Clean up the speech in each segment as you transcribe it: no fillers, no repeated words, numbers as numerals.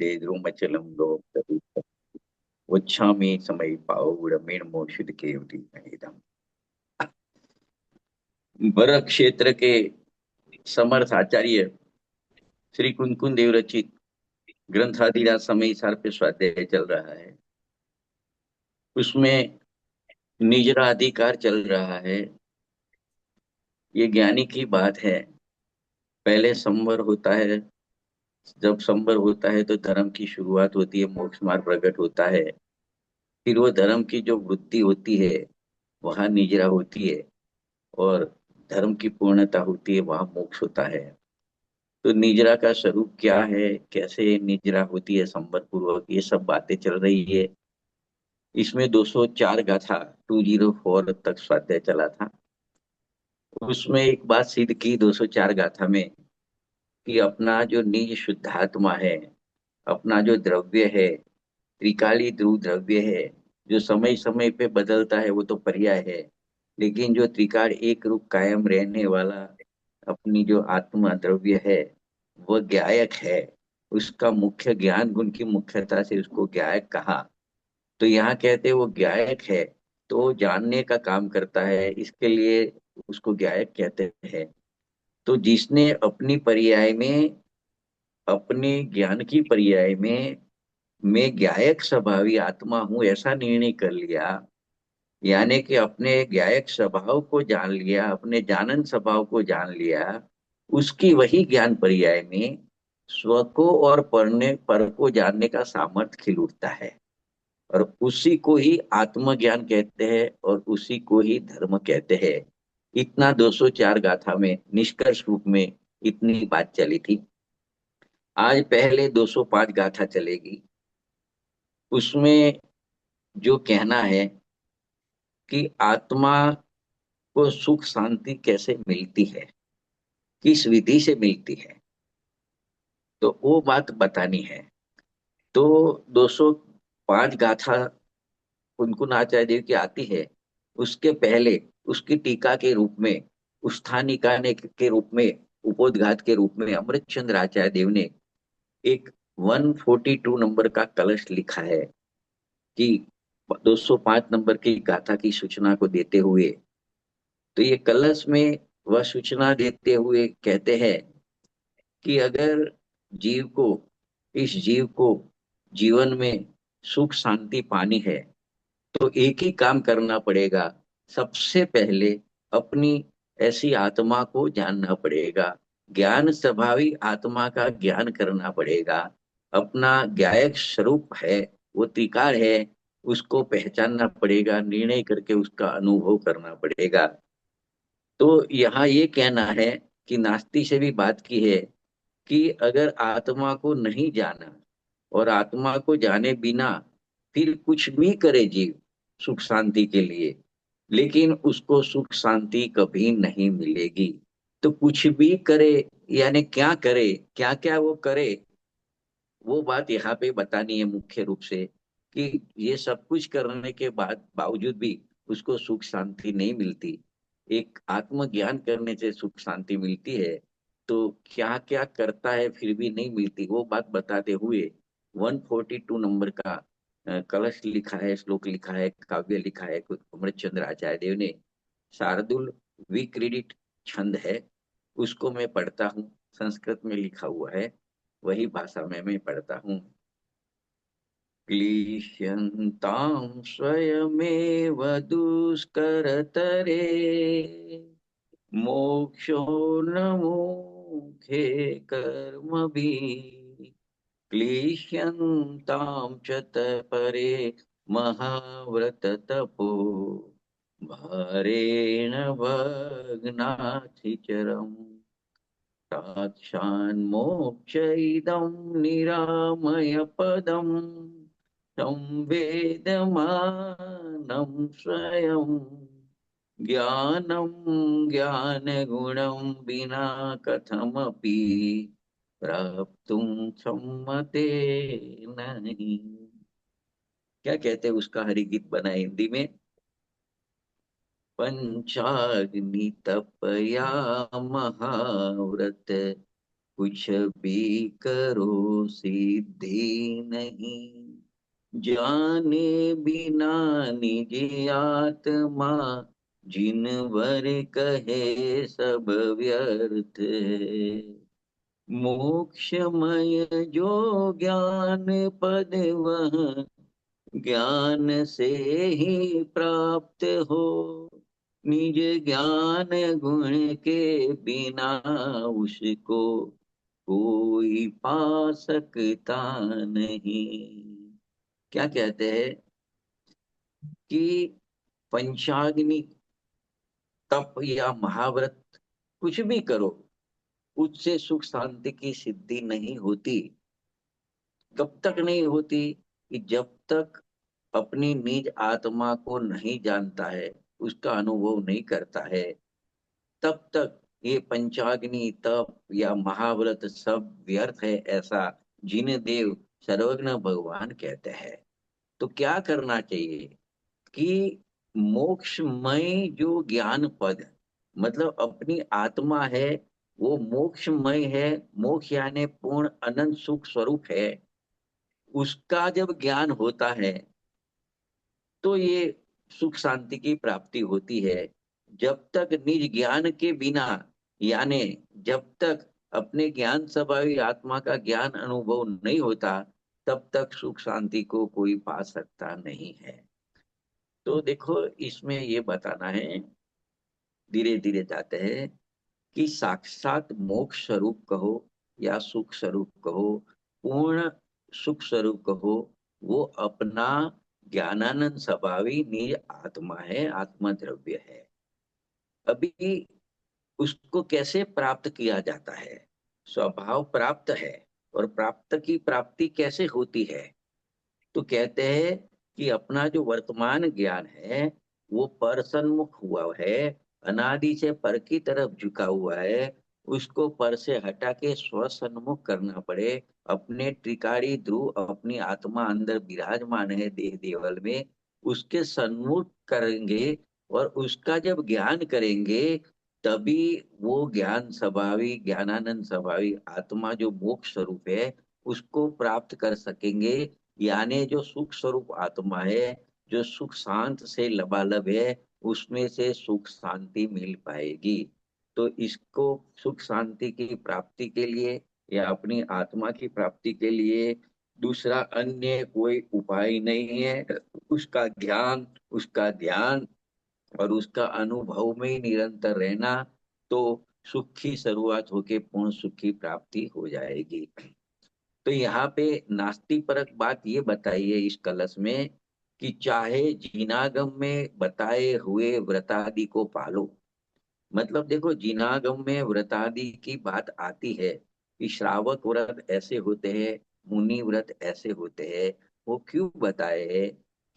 मध्ये द्रुमचलं लोकवित् वच्छामि समयिपावुरमेणमोषितकेवटिमेदम्। बर क्षेत्र के समर्थ आचार्य श्री कुंकुन देव रचित ग्रंथादिराज समय सार पे स्वाध्याय चल रहा है। उसमें निजरा अधिकार चल रहा है। ये ज्ञानी की बात है। पहले संवर होता है। जब संवर होता है तो धर्म की शुरुआत होती है, मोक्ष मार्ग प्रकट होता है। फिर वो धर्म की जो वृत्ति होती है वहां निजरा होती है, और धर्म की पूर्णता होती है वहां मोक्ष होता है। तो निजरा का स्वरूप क्या है, कैसे निजरा होती है संवर पूर्वक, ये सब बातें चल रही है। इसमें 204 गाथा 204 तक स्वाध्याय चला था। उसमें एक बात सिद्ध की 204 गाथा में, कि अपना जो निज शुद्धात्मा है, अपना जो द्रव्य है, त्रिकाली ध्रुव द्रव्य है, जो समय समय पे बदलता है वो तो पर्याय है, लेकिन जो त्रिकाल एक रूप कायम रहने वाला अपनी जो आत्मा द्रव्य है वह ज्ञायक है। उसका मुख्य ज्ञान गुण की मुख्यता से उसको ज्ञायक कहा। तो यहाँ कहते हैं वो ज्ञायक है, तो वो जानने का काम करता है, इसके लिए उसको ज्ञायक कहते हैं। तो जिसने अपनी पर्याय में, अपने ज्ञान की पर्याय में मैं ज्ञायक स्वभावी आत्मा हूं ऐसा निर्णय कर लिया, यानी कि अपने ज्ञायक स्वभाव को जान लिया, अपने जानन स्वभाव को जान लिया, उसकी वही ज्ञान पर्याय में स्व को और परने पर को जानने का सामर्थ्य खिल उठता है। और उसी को ही आत्मज्ञान कहते हैं और उसी को ही धर्म कहते हैं। इतना 204 गाथा में निष्कर्ष रूप में इतनी बात चली थी। आज पहले 205 गाथा चलेगी। उसमें जो कहना है कि आत्मा को सुख शांति कैसे मिलती है, किस विधि से मिलती है, तो वो बात बतानी है। तो 205 गाथा कुनकुन आचार्य देव की आती है। उसके पहले उसकी टीका के रूप में, उस्थानिका ने के रूप में, उपोद्घात के रूप में अमृत चंद्र आचार्य देव ने एक 142 नंबर का कलश लिखा है, कि 205 नंबर की गाथा की सूचना को देते हुए। तो ये कलश में वह सूचना देते हुए कहते हैं कि अगर जीव को, इस जीव को जीवन में सुख शांति पानी है तो एक ही काम करना पड़ेगा। सबसे पहले अपनी ऐसी आत्मा को जानना पड़ेगा, ज्ञान स्वभावी आत्मा का ज्ञान करना पड़ेगा। अपना ज्ञायक स्वरूप है, वो त्रिकाल है, उसको पहचानना पड़ेगा, निर्णय करके उसका अनुभव करना पड़ेगा। तो यहाँ ये कहना है कि नास्ति से भी बात की है कि अगर आत्मा को नहीं जाना और आत्मा को जाने बिना फिर कुछ भी करे जीव सुख शांति के लिए, लेकिन उसको सुख शांति कभी नहीं मिलेगी। तो कुछ भी करे, यानी क्या करे, क्या क्या वो करे, वो बात यहाँ पे बतानी है मुख्य रूप से। कि ये सब कुछ करने के बाद बावजूद भी उसको सुख शांति नहीं मिलती। एक आत्मज्ञान करने से सुख शांति मिलती है, तो क्या क्या करता है फिर भी नहीं मिलती, वो बात बताते हुए 142 नंबर का कलश लिखा है, श्लोक लिखा है, काव्य लिखा है अमृत चंद्र आचार्य देव ने। शार्दुल विक्रीडित छंद है, उसको मैं पढ़ता हूँ। संस्कृत में लिखा हुआ है, वही भाषा में मैं पढ़ता हूँ। क्लिश्यन्तां स्वयमेव दुष्करतरे मोक्षो न मोक्षे कर्मभिः क्लिश्यन्तां च तपरे महाव्रत तपो भारेण भग्नातिचरम् साक्षान्मोक्ष इदं निरामयपदम् संवेदमानं स्वयं ज्ञानं ज्ञानगुणं विना कथमपि प्राप्तुं सम्मते नहीं। क्या कहते हैं उसका हरि गीत बना है हिंदी में। पंचाग्नि तपया महाव्रत कुछ भी करो सिद्धि नहीं, जाने बिना निज आत्मा जिन वर कहे सब व्यर्थ है। मोक्षमय जो ज्ञान पद वह ज्ञान से ही प्राप्त हो, निज ज्ञान गुण के बिना उसको कोई पा सकता नहीं। क्या कहते हैं कि पंचाग्नि, तप या महाव्रत कुछ भी करो, उससे सुख शांति की सिद्धि नहीं होती। कब तक नहीं होती? कि जब तक अपनी निज आत्मा को नहीं जानता है, उसका अनुभव नहीं करता है, तब तक ये पंचाग्नि, तप या महाव्रत सब व्यर्थ है, ऐसा जिन देव सर्वज्ञ भगवान कहते हैं। तो क्या करना चाहिए कि मोक्षमय जो ज्ञान पद, मतलब अपनी आत्मा है, वो मोक्षमय है। मोक्ष यानी पूर्ण अनंत सुख स्वरूप है। उसका जब ज्ञान होता है तो ये सुख शांति की प्राप्ति होती है। जब तक निज ज्ञान के बिना, यानी जब तक अपने ज्ञान स्वभावी आत्मा का ज्ञान अनुभव नहीं होता, तब तक सुख शांति को कोई पा सकता नहीं है। तो देखो, इसमें ये बताना है, धीरे धीरे जाते हैं, कि साक्षात मोक्ष स्वरूप कहो या सुख स्वरूप कहो, पूर्ण सुख स्वरूप कहो, वो अपना ज्ञानानंद स्वभावी निज आत्मा है, आत्मा द्रव्य है। अभी उसको कैसे प्राप्त किया जाता है? स्वभाव प्राप्त है। और प्राप्त की प्राप्ति कैसे होती है? तो कहते हैं कि अपना जो वर्तमान ज्ञान है वो पर सन्मुख हुआ है, अनादि से पर की तरफ झुका हुआ है। उसको पर से हटा के स्व सन्मुख करना पड़े। अपने त्रिकाड़ी ध्रुव, अपनी आत्मा अंदर विराजमान है देह देवल में, उसके सन्मुख करेंगे और उसका जब ज्ञान करेंगे, तभी वो ज्ञान स्वभावी, ज्ञानानंद स्वभावी आत्मा जो मोक्ष स्वरूप है, उसको प्राप्त कर सकेंगे। यानी जो सुख स्वरूप आत्मा है, जो सुख शांत से लबालब है, उसमें से सुख शांति मिल पाएगी। तो इसको सुख शांति की प्राप्ति के लिए या अपनी आत्मा की प्राप्ति के लिए दूसरा अन्य कोई उपाय नहीं है। उसका ज्ञान, उसका ध्यान और उसका अनुभव में ही निरंतर रहना, तो सुख की शुरुआत होके पूर्ण सुख की प्राप्ति हो जाएगी। तो यहाँ पे नास्ति परक बात ये बताई है इस कलश में, कि चाहे जिनागम में बताए हुए व्रतादि को पालो। मतलब देखो, जिनागम में व्रतादि की बात आती है कि श्रावक व्रत ऐसे होते हैं, मुनि व्रत ऐसे होते हैं। वो क्यों बताए है?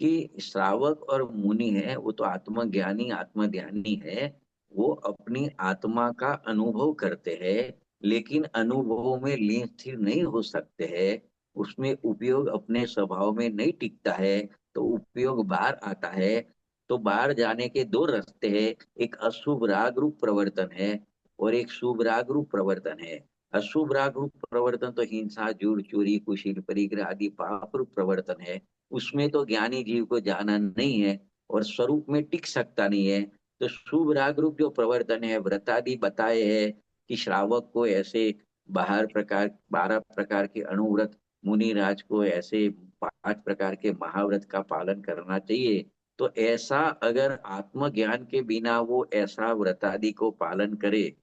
कि श्रावक और मुनि है, वो तो आत्मज्ञानी आत्मध्यानी है। वो अपनी आत्मा का अनुभव करते हैं, लेकिन अनुभव में लीन स्थिर नहीं हो सकते हैं। उसमें उपयोग अपने स्वभाव में नहीं टिकता है, तो उपयोग बाहर आता है। तो बाहर जाने के दो रास्ते हैं। एक अशुभ राग रूप प्रवर्तन है और एक शुभ राग रूप प्रवर्तन है। अशुभ राग रूप प्रवर्तन तो हिंसा, झूठ, चोरी, कुशील, परिग्रह आदि पाप रूप प्रवर्तन है। उसमें तो ज्ञानी जीव को जाना नहीं है और स्वरूप में टिक सकता नहीं है। तो शुभ राग रूप जो प्रवर्तन है, व्रतादि बताए हैं कि श्रावक को ऐसे 12 प्रकार के अणुव्रत, मुनि राज को ऐसे 5 प्रकार के महाव्रत का पालन करना चाहिए। तो ऐसा अगर आत्मज्ञान के बिना वो ऐसा व्रतादि को पालन करे,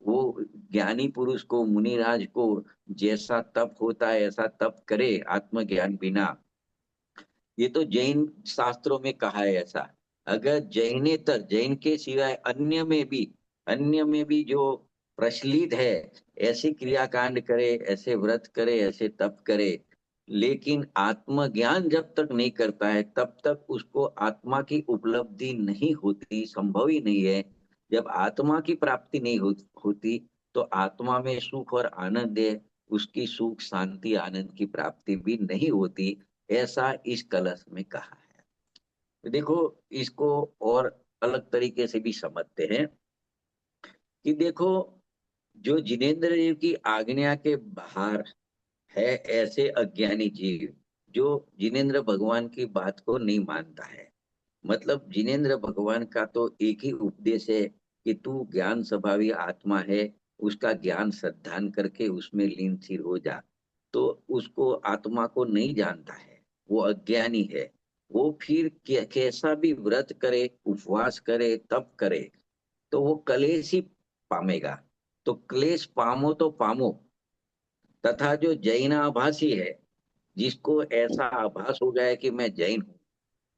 वो ज्ञानी पुरुष को, मुनिराज को जैसा तप होता है ऐसा तप करे आत्मज्ञान बिना, ये तो जैन शास्त्रों में कहा है ऐसा। अगर जैनेतर, जैन के सिवाय अन्य में भी जो प्रचलित है, ऐसे क्रियाकांड करे, ऐसे व्रत करे, ऐसे तप करे, लेकिन आत्मज्ञान जब तक नहीं करता है तब तक उसको आत्मा की उपलब्धि नहीं होती, संभव ही नहीं है। जब आत्मा की प्राप्ति नहीं होती, तो आत्मा में सुख और आनंद है, उसकी सुख शांति आनंद की प्राप्ति भी नहीं होती। ऐसा इस कलश में कहा है। तो देखो, इसको और अलग तरीके से भी समझते हैं कि देखो, जो जिनेन्द्र देव की आज्ञा के बाहर है, ऐसे अज्ञानी जीव जो जिनेन्द्र भगवान की बात को नहीं मानता है। मतलब जिनेन्द्र भगवान का तो एक ही उपदेश है कि तू ज्ञान स्वभावी आत्मा है, उसका ज्ञान श्रद्धान करके उसमें लीन स्थिर हो जा। तो उसको आत्मा को नहीं जानता है, वो अज्ञानी है। वो फिर कैसा भी व्रत करे, उपवास करे, तप करे, तो वो कलेश ही पामेगा। तो क्लेश पामो तो पामो। तथा जो जैन आभासी है, जिसको ऐसा आभास हो गया है कि मैं जैन हूँ,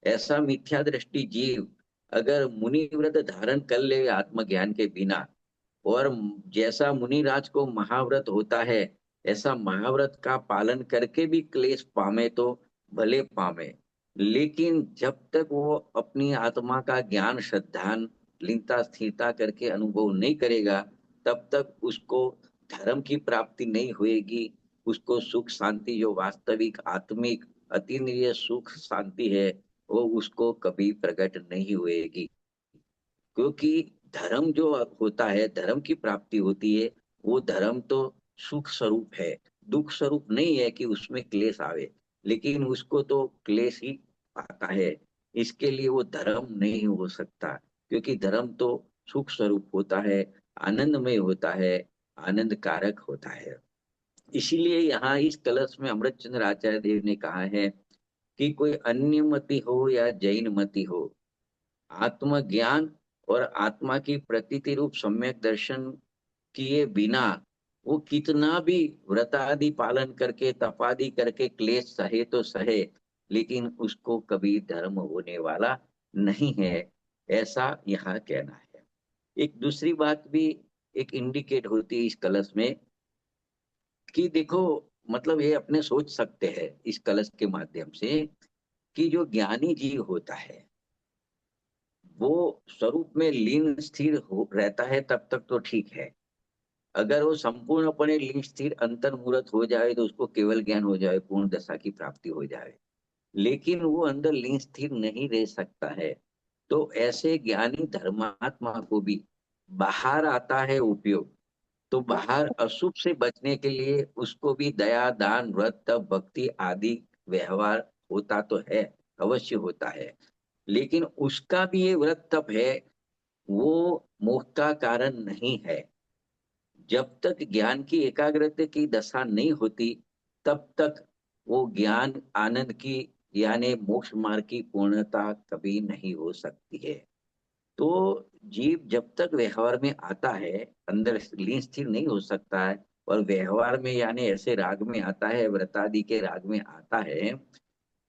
ऐसा मिथ्या दृष्टि जीव अगर मुनि व्रत धारण कर ले आत्मज्ञान के बिना, और जैसा मुनिराज को महाव्रत होता है, ऐसा महाव्रत का पालन करके भी क्लेश पामे तो भले पामे, लेकिन जब तक वो अपनी आत्मा का ज्ञान श्रद्धान लीनता स्थिरता करके अनुभव नहीं करेगा, तब तक उसको धर्म की प्राप्ति नहीं होएगी। उसको सुख शांति, जो वास्तविक आत्मिक अतीन्द्रिय सुख शांति है, वो उसको कभी प्रकट नहीं होएगी। क्योंकि धर्म जो होता है, धर्म की प्राप्ति होती है, वो धर्म तो सुख स्वरूप है, दुख स्वरूप नहीं है कि उसमें क्लेश आवे। लेकिन उसको तो क्लेश ही आता है, इसके लिए वो धर्म नहीं हो सकता। क्योंकि धर्म तो सुख स्वरूप होता है, आनंदमय होता है, आनंद कारक होता है। इसीलिए यहाँ इस कलश में अमृतचंद्र आचार्य देव ने कहा है कि कोई अन्य मति हो या जैन मति हो, आत्मज्ञान और आत्मा की प्रतीति रूप सम्यक दर्शन किए बिना वो कितना भी व्रतादि पालन करके तपादि करके क्लेश सहे तो सहे, लेकिन उसको कभी धर्म होने वाला नहीं है, ऐसा यहाँ कहना है। एक दूसरी बात भी एक इंडिकेट होती है इस कलश में, कि देखो, मतलब ये अपने सोच सकते हैं इस कलश के माध्यम से, कि जो ज्ञानी जीव होता है, वो स्वरूप में लीन स्थिर हो रहता है, तब तक तो ठीक है। अगर वो संपूर्णपणे लीन स्थिर अंतर्मुहूर्त हो जाए तो उसको केवल ज्ञान हो जाए, पूर्ण दशा की प्राप्ति हो जाए। लेकिन वो अंदर लीन स्थिर नहीं रह सकता है। तो ऐसे ज्ञानी धर्मात्मा को भी बाहर आता है उपयोग। तो बाहर अशुभ से बचने के लिए उसको भी दया दान व्रत तप भक्ति आदि व्यवहार होता तो है, अवश्य होता है। लेकिन उसका भी ये व्रत तप है, वो मोक्ष का कारण नहीं है। जब तक ज्ञान की एकाग्रता की दशा नहीं होती, तब तक वो ज्ञान आनंद की, यानी मोक्ष मार्ग की पूर्णता कभी नहीं हो सकती है। तो जीव जब तक व्यवहार में आता है, अंदर लीन स्थिर नहीं हो सकता है, और व्यवहार में यानी ऐसे राग में आता है, व्रतादि के राग में आता है,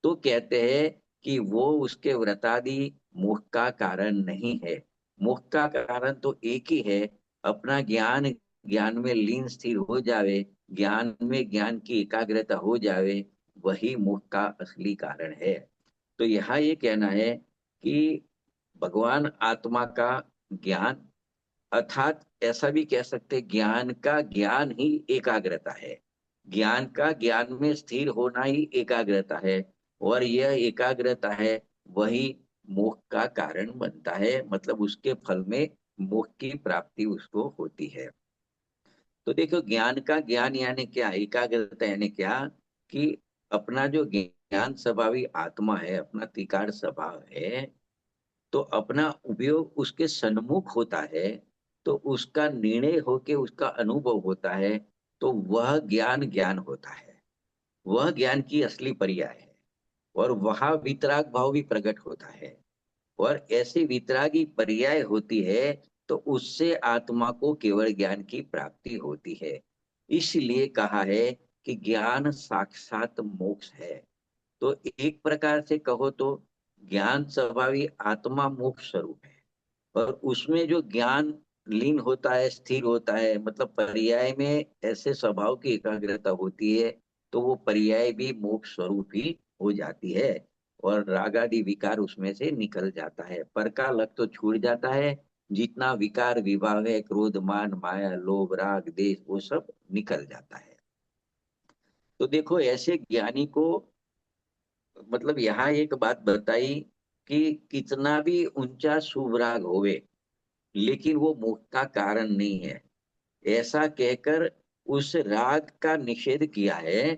तो कहते हैं कि वो उसके व्रतादि मोक्ष का कारण नहीं है। मोक्ष का कारण तो एक ही है, अपना ज्ञान, ज्ञान में लीन स्थिर हो जावे, ज्ञान में ज्ञान की एकाग्रता हो जावे, वही मोक्ष का असली कारण है। तो यहाँ ये कहना है कि भगवान आत्मा का ज्ञान, अर्थात ऐसा भी कह सकते, ज्ञान का ज्ञान ही एकाग्रता है। ज्ञान का ज्ञान में स्थिर होना ही एकाग्रता है, और यह एकाग्रता है वही मोक्ष का कारण बनता है। मतलब उसके फल में मोक्ष की प्राप्ति उसको होती है। तो देखो, ज्ञान का ज्ञान यानी क्या, एकाग्रता यानी क्या, कि अपना जो ज्ञान स्वभावी आत्मा है, अपना त्रिकाल स्वभाव है, तो अपना उपयोग उसके सन्मुख होता है, तो उसका निर्णय होके उसका अनुभव होता है, तो वह ज्ञान ज्ञान होता है, वह ज्ञान की असली पर्याय है। और वहां वितराग भाव भी प्रकट होता है, और ऐसी वितरागी पर्याय होती है, तो उससे आत्मा को केवल ज्ञान की प्राप्ति होती है। इसलिए कहा है कि ज्ञान साक्षात मोक्ष है। तो एक प्रकार से कहो तो ज्ञान स्वभावी आत्मा मोक्ष स्वरूप है, और उसमें जो ज्ञान लीन होता है, स्थिर होता है, मतलब पर्याय में ऐसे स्वभाव की एकाग्रता होती है, तो वो पर्याय भी मोक्ष स्वरूप ही हो जाती है, और रागादि विकार उसमें से निकल जाता है, पर का लग तो छूट जाता है। जितना विकार विभाव है, क्रोध मान माया लोभ राग देश, वो सब निकल जाता है। तो देखो, ऐसे ज्ञानी को, मतलब यहाँ एक बात बताई कि कितना भी ऊंचा शुभ राग होवे, लेकिन वो मोक्ष का कारण नहीं है। ऐसा कहकर उस राग का निषेध किया है।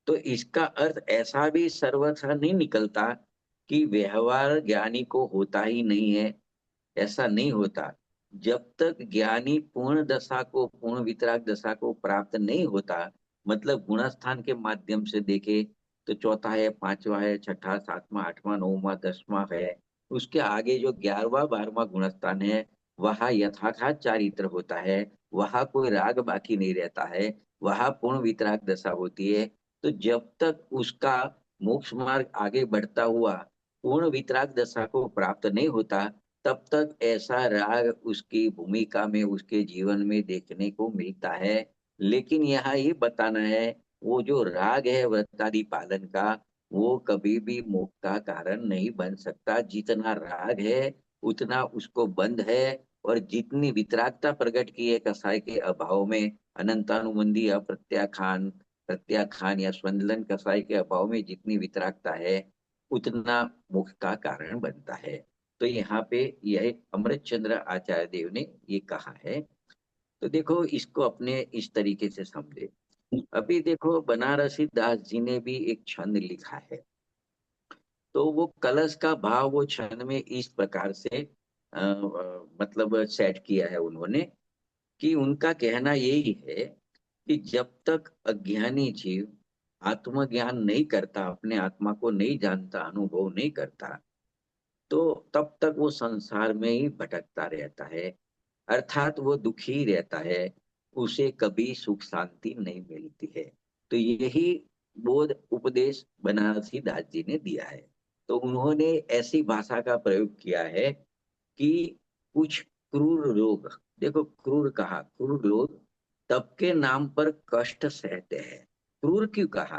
तो इसका अर्थ ऐसा भी सर्वथा नहीं निकलता कि व्यवहार ज्ञानी को होता ही नहीं है। ऐसा नहीं होता। जब तक ज्ञानी पूर्ण दशा को, पूर्ण वितराग दशा को प्राप्त नहीं होता, मतलब गुणस्थान के माध्यम से देखे तो चौथा है, पांचवा है, छठा, सातवां, आठवां, नौवां, दसवां है। उसके आगे जो 11वां 12वां गुणस्थान है, वहां यथार्थात चारित्र होता है। वहां कोई राग बाकी नहीं रहता है। वहां पूर्ण वितराग दशा होती है। तो जब तक उसका मोक्ष मार्ग आगे बढ़ता हुआ पूर्ण वितराग दशा को प्राप्त नहीं होता, तब तक ऐसा राग उसकी भूमिका में, उसके जीवन में देखने को मिलता है। लेकिन यहाँ ये बताना है, वो जो राग है व्रतादि पालन का, वो कभी भी मोक्ष का कारण नहीं बन सकता। जितना राग है उतना उसको बंध है। और जितनी वितरागता प्रकट की है कसाय के अभाव में, अनंतानुबंधी अप्रत्याखान, प्रत्याखान या स्वंदलन कसाय के अभाव में जितनी वितरागता है, उतना मोक्ष का कारण बनता है। तो यहाँ पे यह अमृतचंद्र आचार्य देव ने ये कहा है। तो देखो, इसको अपने इस तरीके से समझे। अभी देखो, बनारसी दास जी ने भी एक छंद लिखा है। तो वो कलश का भाव वो छंद में इस प्रकार से मतलब सेट किया है उन्होंने, कि उनका कहना यही है कि जब तक अज्ञानी जीव आत्मज्ञान नहीं करता, अपने आत्मा को नहीं जानता, अनुभव नहीं करता, तो तब तक वो संसार में ही भटकता रहता है। अर्थात वो दुखी ही रहता है। उसे कभी सुख शांति नहीं मिलती है। तो यही बोध उपदेश बनारसी दास जी ने दिया है। तो उन्होंने ऐसी भाषा का प्रयोग किया है कि कुछ क्रूर लोग, देखो क्रूर कहा, क्रूर लोग तप के नाम पर कष्ट सहते हैं। क्रूर क्यों कहा?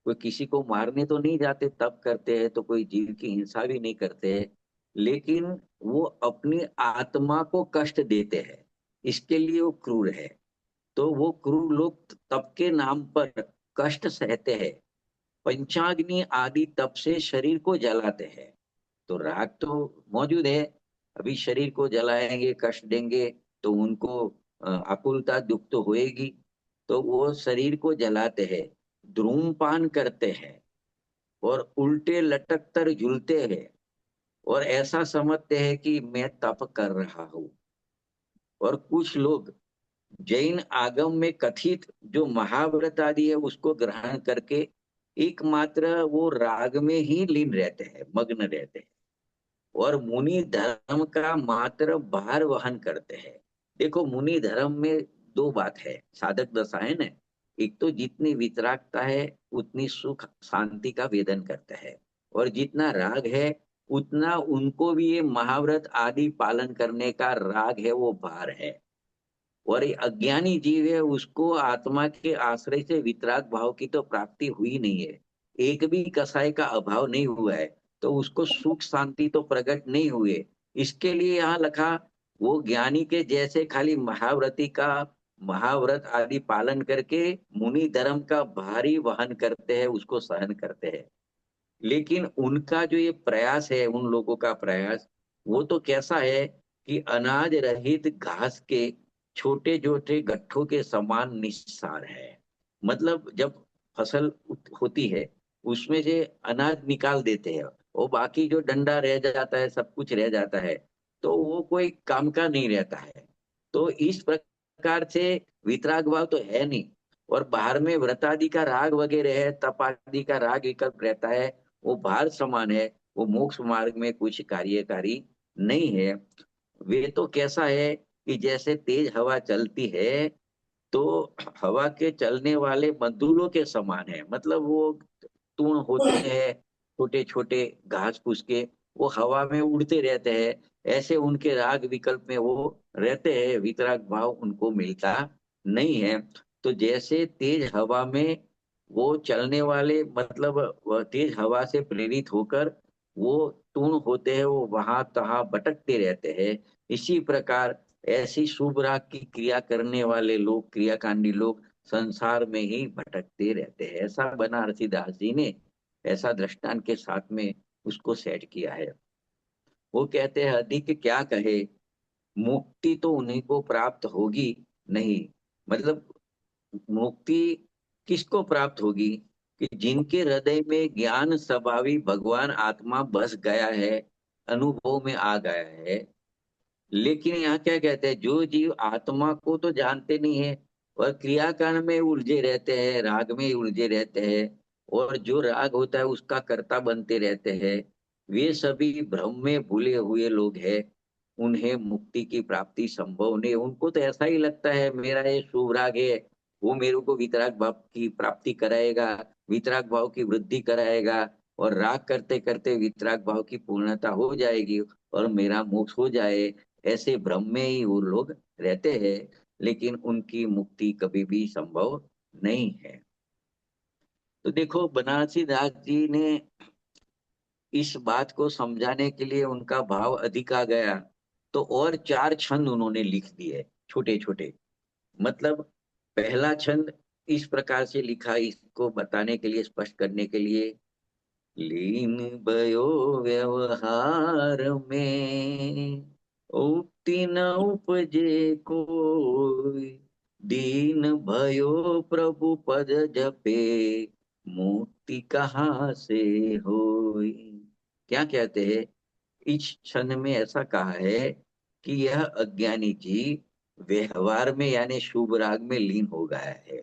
कोई किसी को मारने तो नहीं जाते, तप करते हैं तो कोई जीव की हिंसा भी नहीं करते हैं। लेकिन वो अपनी आत्मा को कष्ट देते हैं, इसके लिए वो क्रूर है। तो वो क्रूर लोग तप के नाम पर कष्ट सहते हैं, पंचाग्नि आदि तप से शरीर को जलाते हैं। तो राग तो मौजूद है, अभी शरीर को जलाएंगे, कष्ट देंगे, तो उनको आकुलता, दुख तो होएगी। तो वो शरीर को जलाते हैं, धूम्रपान करते हैं, और उल्टे लटक कर झूलते हैं, और ऐसा समझते हैं कि मैं तप कर रहा हूं। और कुछ लोग जैन आगम में कथित जो महाव्रत आदि है उसको ग्रहण करके एकमात्र वो राग में ही लीन रहते हैं, मग्न रहते हैं, और मुनि धर्म का मात्र भार वहन करते हैं। देखो, मुनि धर्म में दो बात है, साधक दशा है ना। एक तो जितनी वितरागता है उतनी सुख शांति का वेदन करता है, और जितना राग है उतना उनको भी ये महाव्रत आदि पालन करने का राग है, वो भार है। और ये अज्ञानी जीव है, उसको आत्मा के आश्रय से वितराग भाव की तो प्राप्ति हुई नहीं है, एक भी कसाय का अभाव नहीं हुआ है, तो उसको सुख शांति तो प्रकट नहीं हुए। इसके लिए यहाँ लिखा, वो ज्ञानी के जैसे खाली महाव्रती का महाव्रत आदि पालन करके मुनि धर्म का भारी वहन करते हैं, उसको सहन करते हैं। लेकिन उनका जो ये प्रयास है, उन लोगों का प्रयास, वो तो कैसा है कि अनाज रहित घास के छोटे छोटे गट्ठों के समान निस्सार है। मतलब जब फसल होती है, उसमें से अनाज निकाल देते हैं, और बाकी जो डंडा रह जाता है, सब कुछ रह जाता है, तो वो कोई काम का नहीं रहता है। तो इस प्रकार से वितराग भाव तो है नहीं। और बाहर में व्रतादि का राग वगैरह है, तप आदि का राग विकल्प रहता है, वो भार समान है, वो मोक्ष मार्ग में कुछ कार्यकारी नहीं है। वे तो कैसा है कि जैसे तेज हवा चलती है, तो हवा के चलने वाले मधुलों के समान है। मतलब वो तूण होते हैं, छोटे छोटे घास फूस के, वो हवा में उड़ते रहते हैं। ऐसे उनके राग विकल्प में वो रहते हैं, वितराग भाव उनको मिलता नहीं है। तो जैसे तेज हवा में वो चलने वाले, मतलब वह तेज हवा से प्रेरित होकर वो तूण होते हैं, वो वहां तहां भटकते रहते हैं। इसी प्रकार ऐसी शुभ राग की क्रिया करने वाले लोग, क्रियाकांडी लोग संसार में ही भटकते रहते हैं। ऐसा बनारसी दास जी ने ऐसा दृष्टांत के साथ में उसको सेट किया है। वो कहते हैं, अधिक क्या कहे, मुक्ति तो उन्हीं को प्राप्त होगी नहीं। मतलब मुक्ति किसको प्राप्त होगी? कि जिनके हृदय में ज्ञान स्वभावी भगवान आत्मा बस गया है, अनुभव में आ गया है। लेकिन यहाँ क्या कहते हैं, जो जीव आत्मा को तो जानते नहीं है और क्रियाकांड में उलझे रहते हैं, राग में उलझे रहते हैं, और जो राग होता है उसका कर्ता बनते रहते हैं, वे सभी भ्रम में भूले हुए लोग हैं। उन्हें मुक्ति की प्राप्ति संभव नहीं। उनको तो ऐसा ही लगता है मेरा ये शुभ राग है, वो मेरे को वितराग भाव की प्राप्ति कराएगा, वितराग भाव की वृद्धि कराएगा, और राग करते करते वितराग भाव की पूर्णता हो जाएगी और मेरा मोक्ष हो जाए। ऐसे भ्रम में ही वो लोग रहते हैं, लेकिन उनकी मुक्ति कभी भी संभव नहीं है। तो देखो, बनारसी दास जी ने इस बात को समझाने के लिए, उनका भाव अधिक आ गया, तो और चार छंद उन्होंने लिख दिए, छोटे छोटे। मतलब पहला छंद इस प्रकार से लिखा, इसको बताने के लिए, स्पष्ट करने के लिए। लीन भयो व्यवहार में, उक्ति न उपजे कोई, दीन भयो प्रभु पद जपे, मुक्ति कहाँ से होई। क्या कहते हैं? इस क्षण में ऐसा कहा है कि यह अज्ञानी जी व्यवहार में यानी शुभ राग में लीन हो गया है।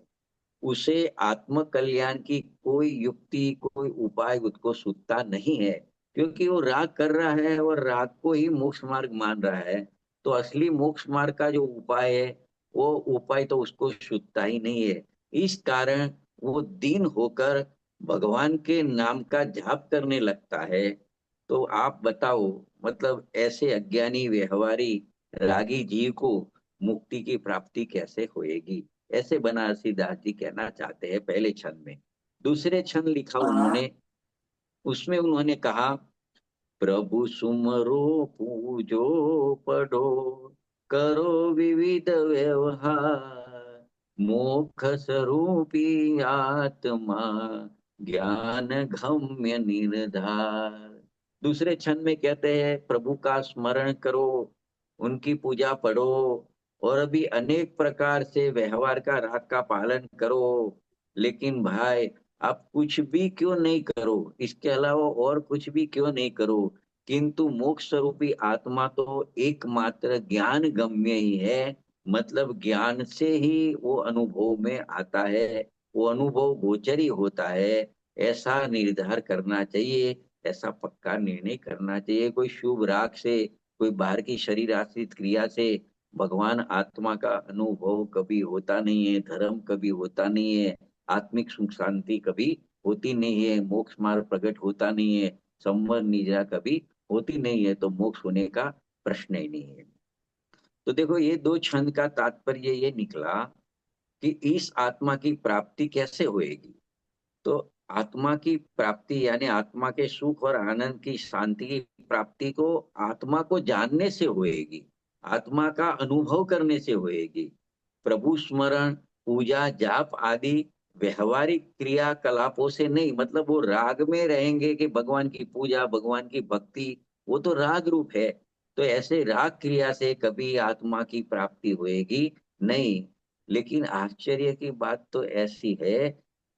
उसे आत्म कल्याण की कोई युक्ति, कोई उपाय उसको सूझता नहीं है, क्योंकि वो राग कर रहा है और राग को ही मोक्ष मार्ग मान रहा है। तो असली मोक्ष मार्ग का जो उपाय है, वो उपाय तो उसको सूझता ही नहीं है। इस कारण वो दीन होकर भगवान के नाम का जाप करने लगता है। तो आप बताओ, मतलब ऐसे अज्ञानी व्यवहारी रागी जीव को मुक्ति की प्राप्ति कैसे होएगी? ऐसे बनारसी दास जी कहना चाहते हैं पहले छंद में। दूसरे छंद लिखा उन्होंने, उसमें उन्होंने कहा, प्रभु सुमरो पूजो पढ़ो, करो विविध व्यवहार, मोक्ष स्वरूपी आत्मा, ज्ञान गम्य निर्धार। दूसरे छंद में कहते हैं, प्रभु का स्मरण करो, उनकी पूजा पढ़ो, और अभी अनेक प्रकार से व्यवहार का राग का पालन करो। लेकिन भाई, आप कुछ भी क्यों नहीं करो, इसके अलावा और कुछ भी क्यों नहीं करो, किंतु मोक्ष स्वरूपी आत्मा तो एकमात्र ज्ञान गम्य ही है। मतलब ज्ञान से ही वो अनुभव में आता है, वो अनुभव गोचरी होता है। ऐसा निर्धार करना चाहिए, ऐसा पक्का निर्णय करना चाहिए। कोई शुभ राग से, कोई बाहर की शरीर आश्रित क्रिया से भगवान आत्मा का अनुभव कभी होता नहीं है, धर्म कभी होता नहीं है, आत्मिक सुख शांति कभी होती नहीं है, मोक्ष मार्ग प्रकट होता नहीं है, संवर निद्रा कभी होती नहीं है, तो मोक्ष होने का प्रश्न ही नहीं है। तो देखो, ये दो छंद का तात्पर्य ये निकला कि इस आत्मा की प्राप्ति कैसे होएगी। तो आत्मा की प्राप्ति यानी आत्मा के सुख और आनंद की, शांति की प्राप्ति को आत्मा को जानने से होएगी, आत्मा का अनुभव करने से होएगी। प्रभु स्मरण, पूजा, जाप आदि व्यवहारिक क्रियाकलापों से नहीं। मतलब वो राग में रहेंगे कि भगवान की पूजा, भगवान की भक्ति, वो तो राग रूप है। तो ऐसे राग क्रिया से कभी आत्मा की प्राप्ति होएगी नहीं। लेकिन आश्चर्य की बात तो ऐसी है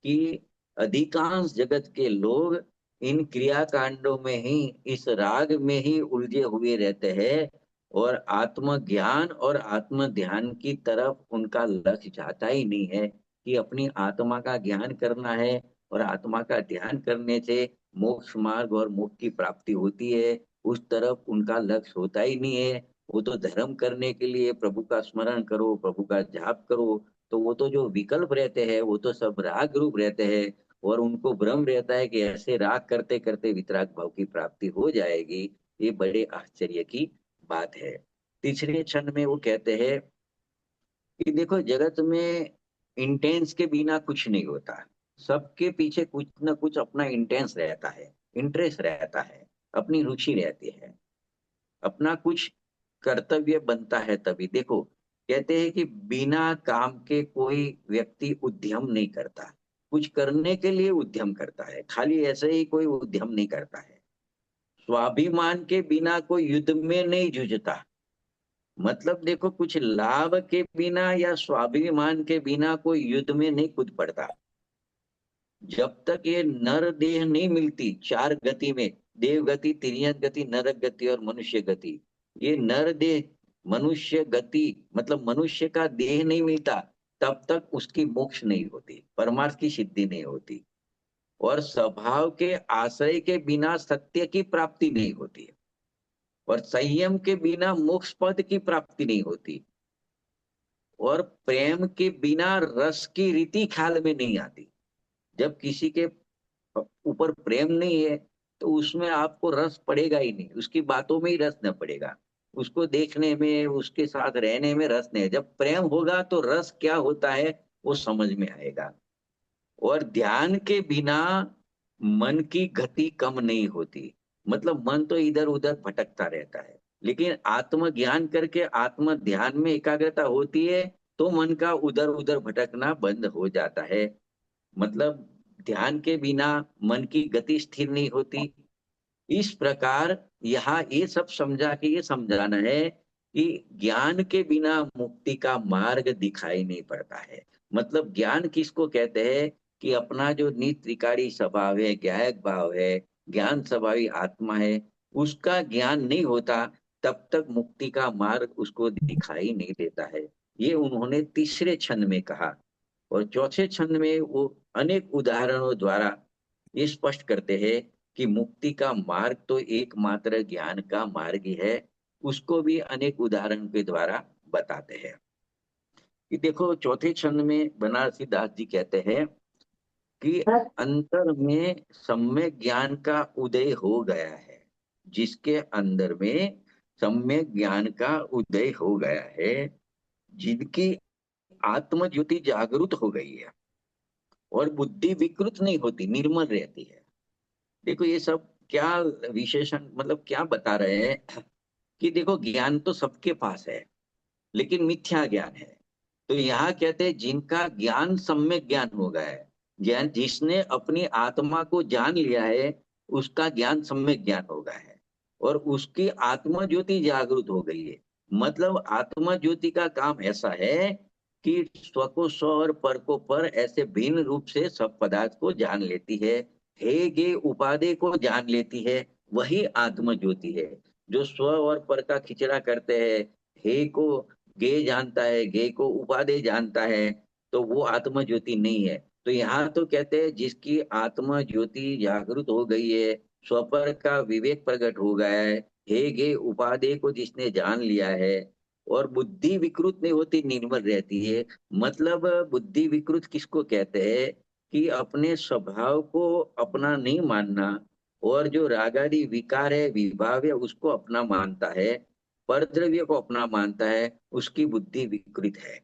कि अधिकांश जगत के लोग इन क्रिया कांडों में ही, इस राग में ही उलझे हुए रहते हैं, और आत्म ज्ञान और आत्म ध्यान की तरफ उनका लक्ष्य जाता ही नहीं है कि अपनी आत्मा का ज्ञान करना है, और आत्मा का ध्यान करने से मोक्ष मार्ग और मोक्ष की प्राप्ति होती है। उस तरफ उनका लक्ष्य होता ही नहीं है। वो तो धर्म करने के लिए प्रभु का स्मरण करो, प्रभु का जाप करो, तो वो तो जो विकल्प रहते हैं वो तो सब राग रूप रहते हैं। और उनको भ्रम रहता है कि ऐसे राग करते करते वितराग भाव की प्राप्ति हो जाएगी। ये बड़े आश्चर्य की बात है। तीसरे क्षण में वो कहते हैं कि देखो, जगत में इंटेंस के बिना कुछ नहीं होता। सबके पीछे कुछ ना कुछ अपना इंटेंस रहता है, इंटरेस्ट रहता है, अपनी रुचि रहती है, अपना कुछ कर्तव्य बनता है। तभी देखो, कहते हैं कि बिना काम के कोई व्यक्ति उद्यम नहीं करता, कुछ करने के लिए उद्यम करता है, खाली ऐसे ही कोई उद्यम नहीं करता है। स्वाभिमान के बिना कोई युद्ध में नहीं जूझता। मतलब देखो, कुछ लाभ के बिना या स्वाभिमान के बिना कोई युद्ध में नहीं कूद पड़ता। जब तक ये नर देह नहीं मिलती चार गति में, देव गति, तिर्यक गति, नरक गति और मनुष्य गति, ये नर देह, मनुष्य गति, मतलब मनुष्य का देह नहीं मिलता, तब तक उसकी मोक्ष नहीं होती, परमार्थ की सिद्धि नहीं होती। और स्वभाव के आश्रय के बिना सत्य की प्राप्ति नहीं होती है। और संयम के बिना मोक्ष पद की प्राप्ति नहीं होती। और प्रेम के बिना रस की रीति ख्याल में नहीं आती। जब किसी के ऊपर प्रेम नहीं है तो उसमें आपको रस पड़ेगा ही नहीं, उसकी बातों में ही रस न पड़ेगा, उसको देखने में, उसके साथ रहने में रस नहीं है। जब प्रेम होगा तो रस क्या होता है वो समझ में आएगा। और ध्यान के बिना मन की गति कम नहीं होती। मतलब मन तो इधर उधर भटकता रहता है, लेकिन आत्मज्ञान करके आत्म ध्यान में एकाग्रता होती है तो मन का उधर उधर भटकना बंद हो जाता है। मतलब ध्यान के बिना मन की गति स्थिर नहीं होती। इस प्रकार यहाँ ये सब समझा के ये समझाना है कि ज्ञान के बिना मुक्ति का मार्ग दिखाई नहीं पड़ता है। मतलब ज्ञान किसको कहते हैं कि अपना जो नित त्रिकाली स्वभाव है, ज्ञायक भाव है, ज्ञान स्वभावी आत्मा है, उसका ज्ञान नहीं होता तब तक मुक्ति का मार्ग उसको दिखाई नहीं देता है। ये उन्होंने तीसरे छंद में कहा। और चौथे छंद में वो अनेक उदाहरणों द्वारा ये स्पष्ट करते हैं कि मुक्ति का मार्ग तो एकमात्र ज्ञान का मार्ग ही है। उसको भी अनेक उदाहरण के द्वारा बताते हैं। कि देखो, चौथे छंद में बनारसी दास जी कहते हैं कि अंतर में सम्यक ज्ञान का उदय हो गया है। जिसके अंदर में सम्यक ज्ञान का उदय हो गया है, जिनकी आत्म ज्योति जागृत हो गई है और बुद्धि विकृत नहीं होती, निर्मल रहती है। देखो ये सब क्या विशेषण, मतलब क्या बता रहे हैं कि देखो ज्ञान तो सबके पास है लेकिन मिथ्या ज्ञान है। तो यहाँ कहते हैं जिनका ज्ञान सम्यक ज्ञान हो गया है, ज्ञान जिसने अपनी आत्मा को जान लिया है, उसका ज्ञान सम्यक ज्ञान हो गया है और उसकी आत्मा ज्योति जागृत हो गई है। मतलब आत्मा ज्योति का काम ऐसा है कि स्व को स्व और पर को पर ऐसे भिन्न रूप से सब पदार्थ को जान लेती है। हे गे उपाधि को जान लेती है, वही आत्म ज्योति है। जो स्व और पर का खिचड़ा करते हैं, हे को गे जानता है, गे को उपाधि जानता है, तो वो आत्म ज्योति नहीं है। तो यहाँ तो कहते हैं जिसकी आत्म ज्योति जागृत हो गई है, स्वपर का विवेक प्रकट हो गया है, हे गे उपाधि को जिसने जान लिया है, और बुद्धि विकृत नहीं होती, निर्मल रहती है। मतलब बुद्धि विकृत किसको कहते हैं कि अपने स्वभाव को अपना नहीं मानना, और जो रागादि विकार है, विभाव है, उसको अपना मानता है, परद्रव्य को अपना मानता है, उसकी बुद्धि विकृत है,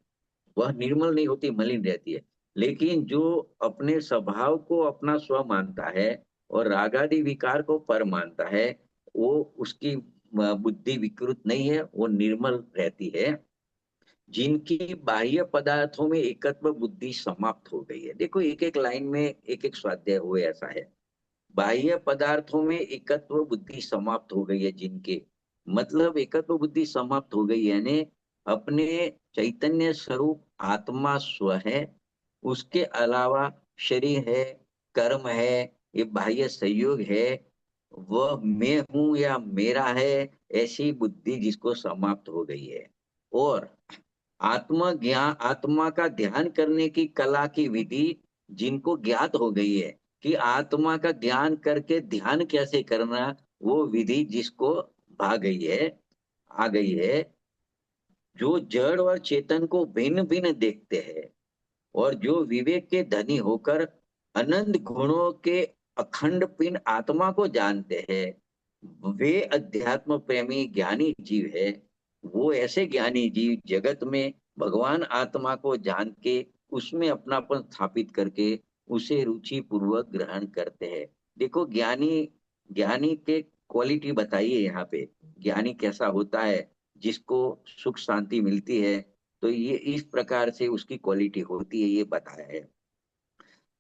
वह निर्मल नहीं होती, मलिन रहती है। लेकिन जो अपने स्वभाव को अपना स्व मानता है और रागादि विकार को पर मानता है, वो उसकी बुद्धि विकृत नहीं है, वो निर्मल रहती है। जिनकी बाह्य पदार्थों में एकत्व बुद्धि समाप्त हो गई है। देखो एक एक लाइन में एक एक स्वाध्याय हुए ऐसा है। बाह्य पदार्थों में एकत्व बुद्धि समाप्त हो गई है जिनके, मतलब एकत्व बुद्धि समाप्त हो गई है यानी अपने चैतन्य स्वरूप आत्मा स्व है, उसके अलावा शरीर है, कर्म है, ये बाह्य संयोग है, वह मैं हूं या मेरा है, ऐसी बुद्धि जिसको समाप्त हो गई है। और आत्मा का ध्यान करने की कला की विधि जिनको ज्ञात हो गई है कि आत्मा का ज्ञान करके ध्यान कैसे करना, वो विधि जिसको भा गई है, आ गई है, जो जड़ और चेतन को भिन्न भिन्न देखते हैं और जो विवेक के धनी होकर अनंत गुणों के अखंड पिंड आत्मा को जानते हैं, वे अध्यात्म प्रेमी ज्ञानी जीव है। वो ऐसे ज्ञानी जीव जगत में भगवान आत्मा को जान के उसमें अपनापन स्थापित करके उसे रुचि पूर्वक ग्रहण करते हैं। देखो ज्ञानी, ज्ञानी के क्वालिटी बताइए यहाँ पे, ज्ञानी कैसा होता है जिसको सुख शांति मिलती है, तो ये इस प्रकार से उसकी क्वालिटी होती है, ये बताया है।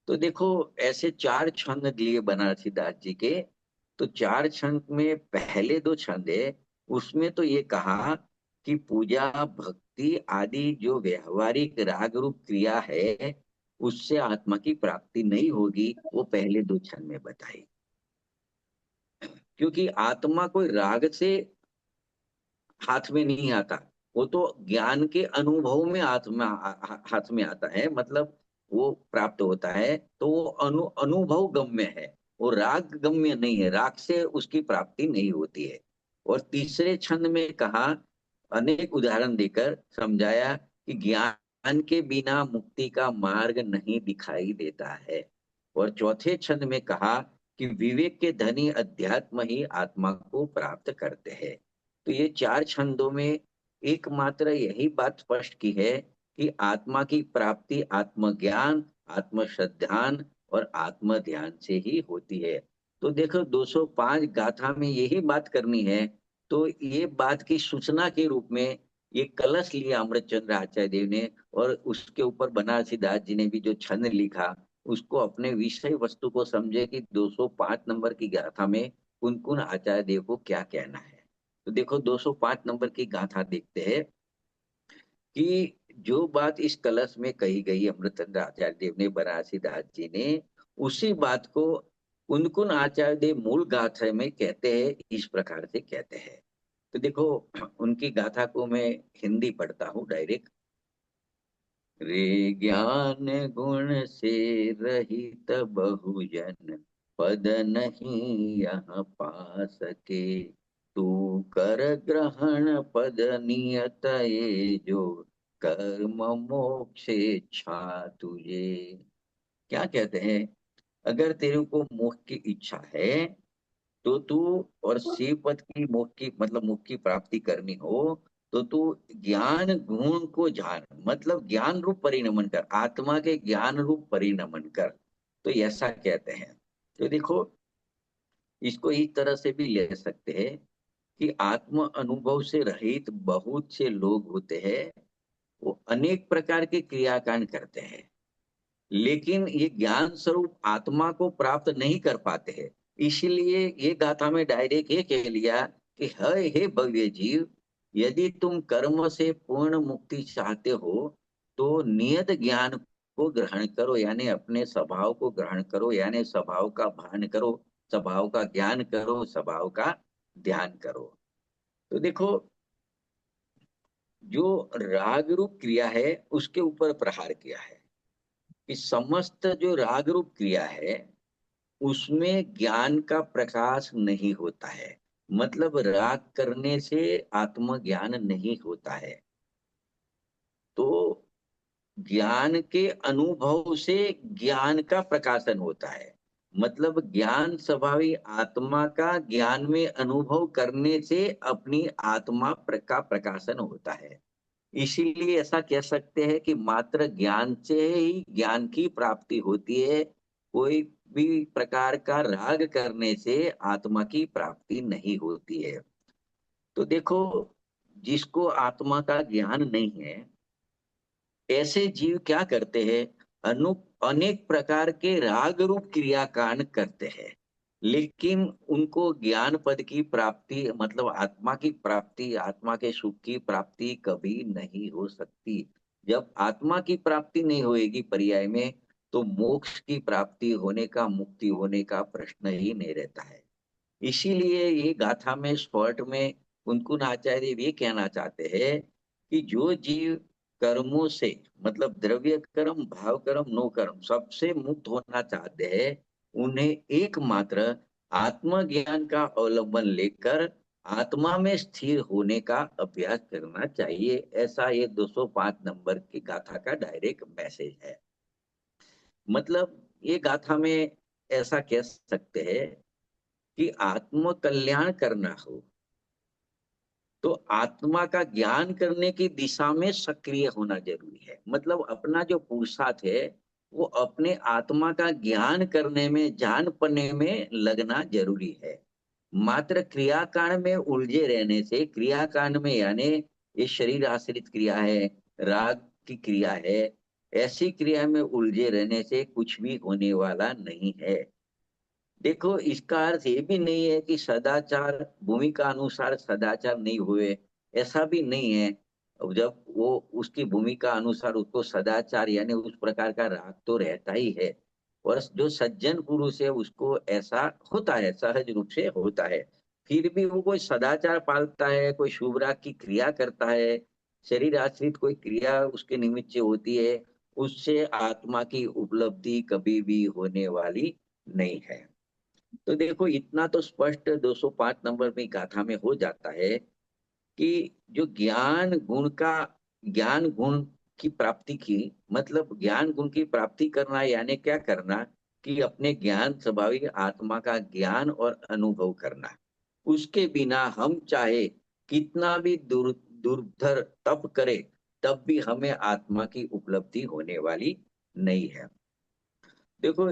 तो देखो ऐसे चार छंद लिए बनारसी दास जी के। तो चार छंद में पहले दो छंद है, उसमें तो ये कहा कि पूजा भक्ति आदि जो व्यवहारिक राग रूप क्रिया है उससे आत्मा की प्राप्ति नहीं होगी, वो पहले दो क्षण में बताई। क्योंकि आत्मा कोई राग से हाथ में नहीं आता, वो तो ज्ञान के अनुभव में आत्मा हाथ में आता है, मतलब वो प्राप्त होता है, तो वो अनुभव गम्य है, वो राग गम्य नहीं है, राग से उसकी प्राप्ति नहीं होती है। और तीसरे छंद में कहा, अनेक उदाहरण देकर समझाया कि ज्ञान के बिना मुक्ति का मार्ग नहीं दिखाई देता है। और चौथे छंद में कहा कि विवेक के धनी अध्यात्म ही आत्मा को प्राप्त करते हैं। तो ये चार छंदों में एकमात्र यही बात स्पष्ट की है कि आत्मा की प्राप्ति आत्मज्ञान, आत्मश्रद्धान और आत्म ध्यान से ही होती है। तो देखो 205 गाथा में यही बात करनी है, तो ये बात की सूचना के रूप में ये कलश लिया अमृतचंद्र आचार्य देव ने, और उसके ऊपर बनारसी दास जी ने भी जो छंद लिखा उसको अपने विषय वस्तु को समझे कि 205 नंबर की गाथा में कुन आचार्य देव को क्या कहना है। तो देखो 205 नंबर की गाथा देखते हैं कि जो बात इस कलश में कही गई अमृतचंद्र आचार्य देव ने, बनारसी दास जी ने, उसी बात को कुन आचार्य देव मूल गाथा में कहते हैं, इस प्रकार से कहते हैं। तो देखो उनकी गाथा को मैं हिंदी पढ़ता हूँ डायरेक्ट। रे ज्ञान गुण से रहित बहुजन पद नहीं यह पा सके, तू कर ग्रहण पद नियत ये जो कर्म मोक्ष इच्छा तुझे। क्या कहते हैं, अगर तेरे को मोक्ष की इच्छा है तो तू, और शिव पद की मोक्ष की मतलब मोक्ष की प्राप्ति करनी हो, तो तू ज्ञान गुण को जान, मतलब ज्ञान रूप परिणमन कर, आत्मा के ज्ञान रूप परिणमन कर। तो ऐसा कहते हैं। तो देखो इसको इस तरह से भी ले सकते हैं कि आत्म अनुभव से रहित बहुत से लोग होते हैं, वो अनेक प्रकार के क्रियाकांड करते हैं, लेकिन ये ज्ञान स्वरूप आत्मा को प्राप्त नहीं कर पाते हैं। इसलिए ये गाथा में डायरेक्ट ये कह लिया कि हे भव्य जीव, यदि तुम कर्म से पूर्ण मुक्ति चाहते हो तो नियत ज्ञान को ग्रहण करो, यानी अपने स्वभाव को ग्रहण करो, यानी स्वभाव का भान करो, स्वभाव का ज्ञान करो, स्वभाव का ध्यान करो। तो देखो जो राग रूप क्रिया है उसके ऊपर प्रहार किया है कि समस्त जो राग रूप क्रिया है उसमें ज्ञान का प्रकाश नहीं होता है, मतलब राग करने से आत्मज्ञान नहीं होता है। तो ज्ञान के अनुभव से ज्ञान का प्रकाशन होता है, मतलब ज्ञान स्वभावी आत्मा का ज्ञान में अनुभव करने से अपनी आत्मा का प्रकाशन होता है। इसीलिए ऐसा कह सकते हैं कि मात्र ज्ञान से ही ज्ञान की प्राप्ति होती है, कोई भी प्रकार का राग करने से आत्मा की प्राप्ति नहीं होती है। तो देखो जिसको आत्मा का ज्ञान नहीं है, ऐसे जीव क्या करते हैं, अनु अनेक प्रकार के राग रूप क्रियाकांड करते हैं, लेकिन उनको ज्ञान पद की प्राप्ति मतलब आत्मा की प्राप्ति, आत्मा के सुख की प्राप्ति कभी नहीं हो सकती। जब आत्मा की प्राप्ति नहीं होएगी पर्याय में, तो मोक्ष की प्राप्ति होने का, मुक्ति होने का प्रश्न ही नहीं रहता है। इसीलिए ये गाथा में स्पॉट में कुनकुन आचार्य ये कहना चाहते हैं कि जो जीव कर्मों से मतलब द्रव्य कर्म, भाव कर्म, नो कर्म सबसे मुक्त होना चाहते हैं, उन्हें एकमात्र आत्मज्ञान का अवलंबन लेकर आत्मा में स्थिर होने का अभ्यास करना चाहिए। ऐसा ये 205 नंबर की गाथा का डायरेक्ट मैसेज है। मतलब ये गाथा में ऐसा कह सकते हैं कि आत्म कल्याण करना हो तो आत्मा का ज्ञान करने की दिशा में सक्रिय होना जरूरी है, मतलब अपना जो पुरुषार्थ है वो अपने आत्मा का ज्ञान करने में, जान पाने में लगना जरूरी है। मात्र क्रियाकांड में उलझे रहने से, क्रियाकांड में यानी ये शरीर आश्रित क्रिया है, राग की क्रिया है, ऐसी क्रिया में उलझे रहने से कुछ भी होने वाला नहीं है। देखो इसका अर्थ ये भी नहीं है कि सदाचार, भूमिका अनुसार सदाचार नहीं हुए, ऐसा भी नहीं है। जब वो उसकी भूमिका अनुसार उसको सदाचार यानी उस प्रकार का राग तो रहता ही है। और जो सज्जन पुरुष है उसको ऐसा होता है, सहज रूप से होता है। फिर भी वो कोई सदाचार पालता है, कोई शुभ राग की क्रिया करता है, शरीर आश्रित कोई क्रिया उसके निमित्त से होती है, उससे आत्मा की उपलब्धि कभी भी होने वाली नहीं है। तो देखो इतना तो स्पष्ट 205 नंबर में गाथा में हो जाता है कि जो ज्ञान गुण की प्राप्ति की, मतलब ज्ञान गुण की प्राप्ति करना यानी क्या करना, कि अपने ज्ञान स्वाभाविक आत्मा का ज्ञान और अनुभव करना। उसके बिना हम चाहे कितना भी दुर्धर तप करे, तब भी हमें आत्मा की उपलब्धि होने वाली नहीं है। देखो,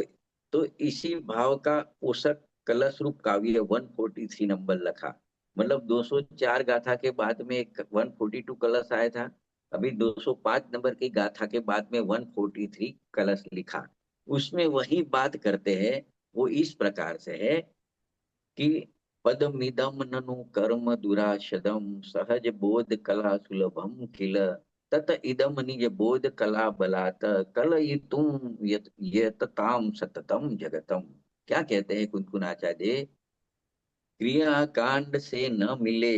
तो इसी भाव का पोषक कलश रूप काव्य 143 नंबर लिखा। मतलब 204 गाथा के बाद में एक 142 कलश आया था। अभी 205 नंबर की गाथा के बाद में 143 कलश लिखा। उसमें वही बात करते हैं। वो इस प्रकार से है कि पदमिदं ननु कर्म दुराशदम सहज बोध कला सुलभम किल तत इदम निज बोध कला बलात् कलयितुम यतताम सततम जगतम। क्या कहते हैं कुनकुनाचार्य? क्रिया कांड से न मिले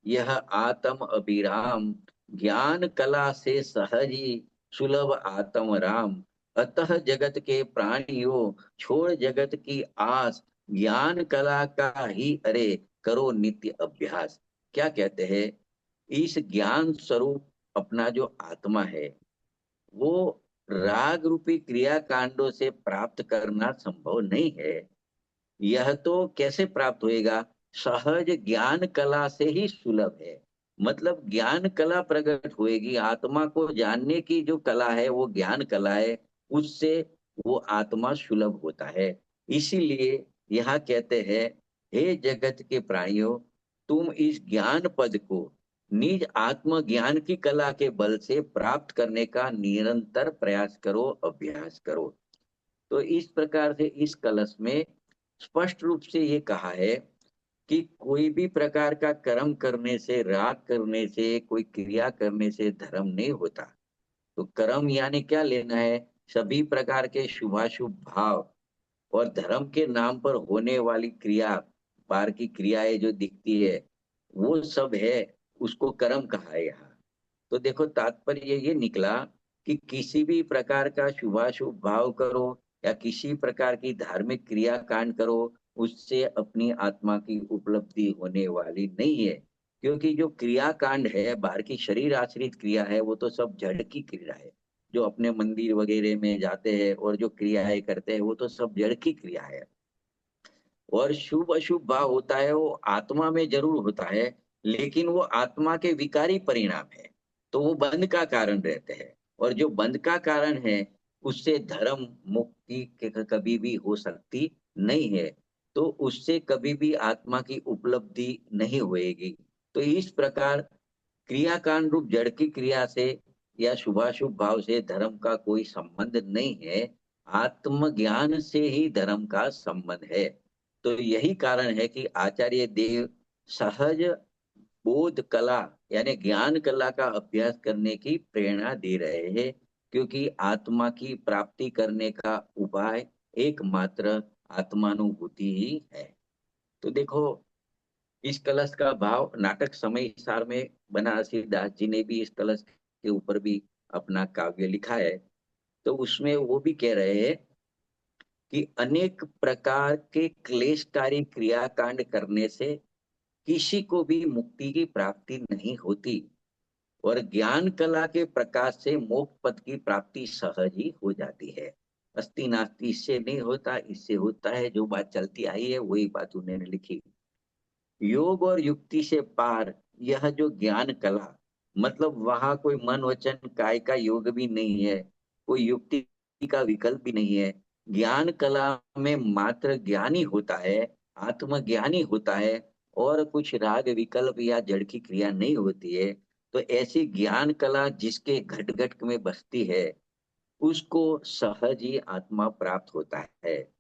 यह आत्म अभिराम, ज्ञान कला से सहजी सुलभ आत्म राम। अतः जगत के प्राणियों छोड़ जगत की आस, ज्ञान कला का ही अरे करो नित्य अभ्यास। क्या कहते हैं? इस ज्ञान स्वरूप अपना जो आत्मा है, वो राग रूपी क्रिया कांडों से प्राप्त करना संभव नहीं है। यह तो कैसे प्राप्त होएगा? सहज ज्ञान कला से ही सुलभ है। मतलब ज्ञान कला प्रकट होएगी, आत्मा को जानने की जो कला है वो ज्ञान कला है, उससे वो आत्मा सुलभ होता है। इसीलिए यहाँ कहते हैं, हे जगत के प्राणियों, तुम इस ज्ञान पद को निज आत्म ज्ञान की कला के बल से प्राप्त करने का निरंतर प्रयास करो, अभ्यास करो। तो इस प्रकार से इस कलश में स्पष्ट रूप से ये कहा है कि कोई भी प्रकार का कर्म करने से, राग करने से, कोई क्रिया करने से धर्म नहीं होता। तो कर्म यानी क्या लेना है? सभी प्रकार के शुभाशुभ भाव और धर्म के नाम पर होने वाली क्रिया, बाहर की क्रियाएं जो दिखती है, वो सब है, उसको कर्म कहा है यहाँ। तो देखो तात्पर्य ये निकला कि किसी भी प्रकार का शुभाशुभ भाव करो या किसी प्रकार की धार्मिक क्रिया कांड करो, उससे अपनी आत्मा की उपलब्धि होने वाली नहीं है। क्योंकि जो क्रिया कांड है, बाहर की शरीर आश्रित क्रिया है, वो तो सब जड़ की क्रिया है। जो अपने मंदिर वगैरह में जाते हैं और जो क्रियाएं करते हैं, वो तो सब जड़ की क्रिया है। और शुभ अशुभ भाव होता है वो आत्मा में जरूर होता है, लेकिन वो आत्मा के विकारी परिणाम है। तो वो बंध का कारण रहते हैं। और जो बंध का कारण है, उससे धर्म मुक्ति कभी भी हो सकती नहीं है। तो उससे कभी भी आत्मा की उपलब्धि नहीं होएगी। तो इस प्रकार क्रियाकांड रूप जड़ की क्रिया से या शुभाशुभ भाव से धर्म का कोई संबंध नहीं है। आत्मज्ञान से ही धर्म का संबंध है। तो यही कारण है कि आचार्य देव सहज बोध कला यानी ज्ञान कला का अभ्यास करने की प्रेरणा दे रहे हैं। क्योंकि आत्मा की प्राप्ति करने का उपाय एकमात्र आत्मानुभूति ही है। तो देखो, इस कलश का भाव नाटक समय सार में बनारसी दास जी ने भी इस कलश के ऊपर भी अपना काव्य लिखा है। तो उसमें वो भी कह रहे हैं कि अनेक प्रकार के क्लेशकारी क्रियाकांड करने से किसी को भी मुक्ति की प्राप्ति नहीं होती। और ज्ञान कला के प्रकाश से मोक्ष पद की प्राप्ति सहज ही हो जाती है। अस्ति नास्ति इससे नहीं होता, इससे होता है। जो बात चलती आई है वही बात उन्होंने लिखी। योग और युक्ति से पार यह जो ज्ञान कला, मतलब वहां कोई मन वचन काय का योग भी नहीं है, कोई युक्ति का विकल्प भी नहीं है। ज्ञान कला में मात्र ज्ञानी होता है, आत्मज्ञानी होता है, और कुछ राग विकल्प या जड़ की क्रिया नहीं होती है। तो ऐसी ज्ञान कला जिसके घट घट में बसती है, उसको सहज ही आत्मा प्राप्त होता है।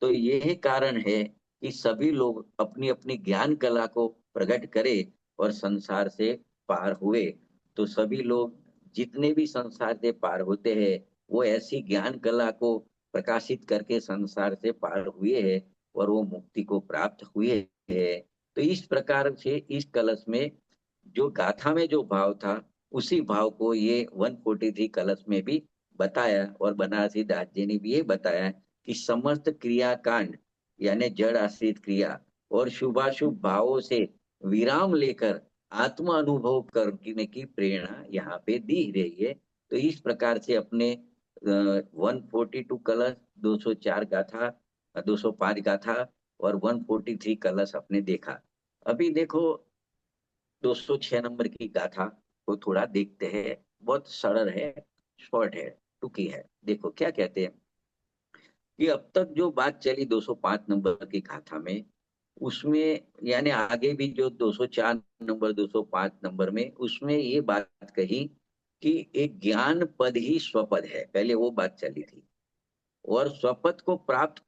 तो यही कारण है कि सभी लोग अपनी अपनी ज्ञान कला को प्रकट करें और संसार से पार हुए, तो सभी लोग जितने भी संसार से पार होते हैं वो ऐसी ज्ञान कला को प्रकाशित करके संसार से पार हुए हैं और वो मुक्ति को प्राप्त हुए हैं। तो इस प्रकार से इस कलश में जो गाथा में जो भाव था, उसी भाव को ये 143 कलश में भी बताया। और बनारसी दास जी ने भी ये बताया कि समस्त क्रियाकांड यानी जड़ आश्रित क्रिया और शुभाशुभ भावों से विराम लेकर आत्मा अनुभव करने की प्रेरणा यहाँ पे दी रही है। तो इस प्रकार से अपने 142 कलश, 204 गाथा, 205 गाथा और 143 कलश अपने देखा। अभी देखो 206 नंबर की गाथा को थोड़ा देखते हैं। बहुत सरल है, शॉर्ट है, टुकी है। देखो क्या कहते हैं कि अब तक जो बात चली 205 नंबर की गाथा में, उसमें यानी आगे भी जो 204 नंबर 205 नंबर में, उसमें ये बात कही कि एक ज्ञान पद ही स्वपद है, पहले वो बात चली थी। और स्वपद को प्राप्त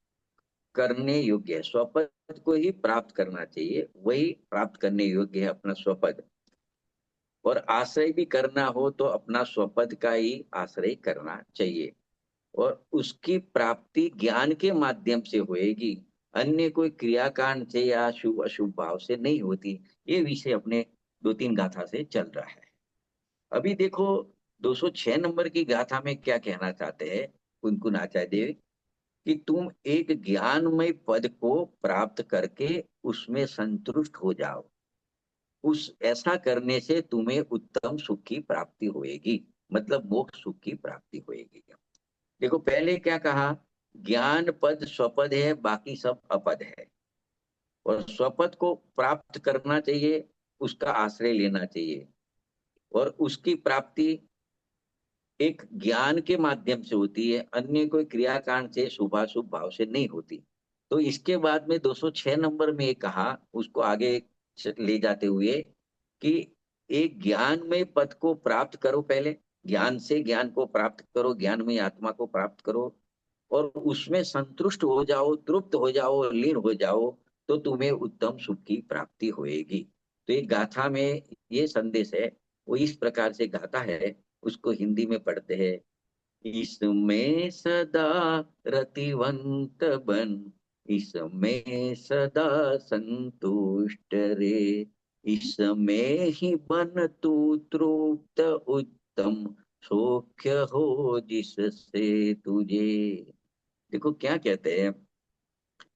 करने योग्य है, स्वपद को ही प्राप्त करना चाहिए, वही प्राप्त करने योग्य है अपना स्वपद। और आश्रय भी करना हो तो अपना स्वपद का ही आश्रय करना चाहिए। और उसकी प्राप्ति ज्ञान के माध्यम से होएगी, अन्य कोई क्रियाकांड से या शुभ अशुभ भाव से नहीं होती। ये विषय अपने 2-3 गाथा से चल रहा है। अभी देखो 206 नंबर की गाथा में क्या कहना चाहते हैं कुनकुन आचार्य देव कि तुम एक ज्ञानमय पद को प्राप्त करके उसमें संतुष्ट हो जाओ। उस ऐसा करने से तुम्हें उत्तम सुख की प्राप्ति होएगी, मतलब मोक्ष सुख की प्राप्ति होएगी। देखो पहले क्या कहा, ज्ञान पद स्वपद है, बाकी सब अपद है। और स्वपद को प्राप्त करना चाहिए, उसका आश्रय लेना चाहिए। और उसकी प्राप्ति एक ज्ञान के माध्यम से होती है, अन्य कोई क्रियाकांड से शुभाशुभ भाव से नहीं होती। तो इसके बाद में 206 नंबर में ये कहा, उसको आगे ले जाते हुए कि एक ज्ञान में पद को प्राप्त करो, पहले ज्ञान से ज्ञान को प्राप्त करो, ज्ञान में आत्मा को प्राप्त करो और उसमें संतुष्ट हो जाओ, तृप्त हो जाओ, लीन हो जाओ, तो तुम्हें उत्तम सुख की प्राप्ति होएगी। तो ये गाथा में ये संदेश है, वो इस प्रकार से गाता है। उसको हिंदी में पढ़ते हैं। इसमें सदा रतिवंत बन, इसमें सदा संतुष्ट रे, इसमें ही बन तू तृप्त उत्तम, सौख्य हो जिससे तुझे। देखो क्या कहते हैं,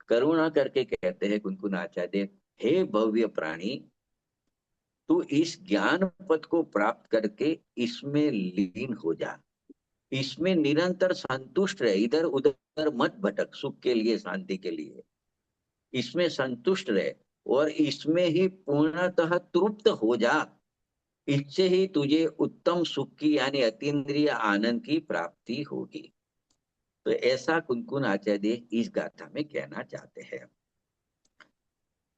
करुणा करके कहते हैं कुनकुन आचार्य, हे भव्य प्राणी, तू इस ज्ञान पद को प्राप्त करके इसमें लीन हो जा, इसमें निरंतर संतुष्ट रहे, इधर उधर मत भटक, सुख के लिए शांति के लिए इसमें संतुष्ट रहे और इसमें ही पूर्णतः तृप्त हो जा। इससे ही तुझे उत्तम सुख की यानी अतीन्द्रिय आनंद की प्राप्ति होगी। तो ऐसा कुनकुन आचार्य इस गाथा में कहना चाहते हैं।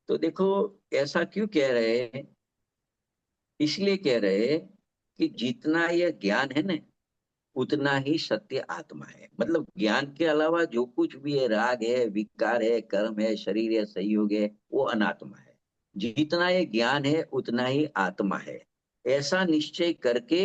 तो देखो ऐसा क्यों कह रहे हैं, इसलिए कह रहे हैं कि जितना यह ज्ञान है ना, उतना ही सत्य आत्मा है। मतलब ज्ञान के अलावा जो कुछ भी है, राग है, विकार है, कर्म है, शरीर है, संयोग है, वो अनात्मा है। जितना ये ज्ञान है उतना ही आत्मा है, ऐसा निश्चय करके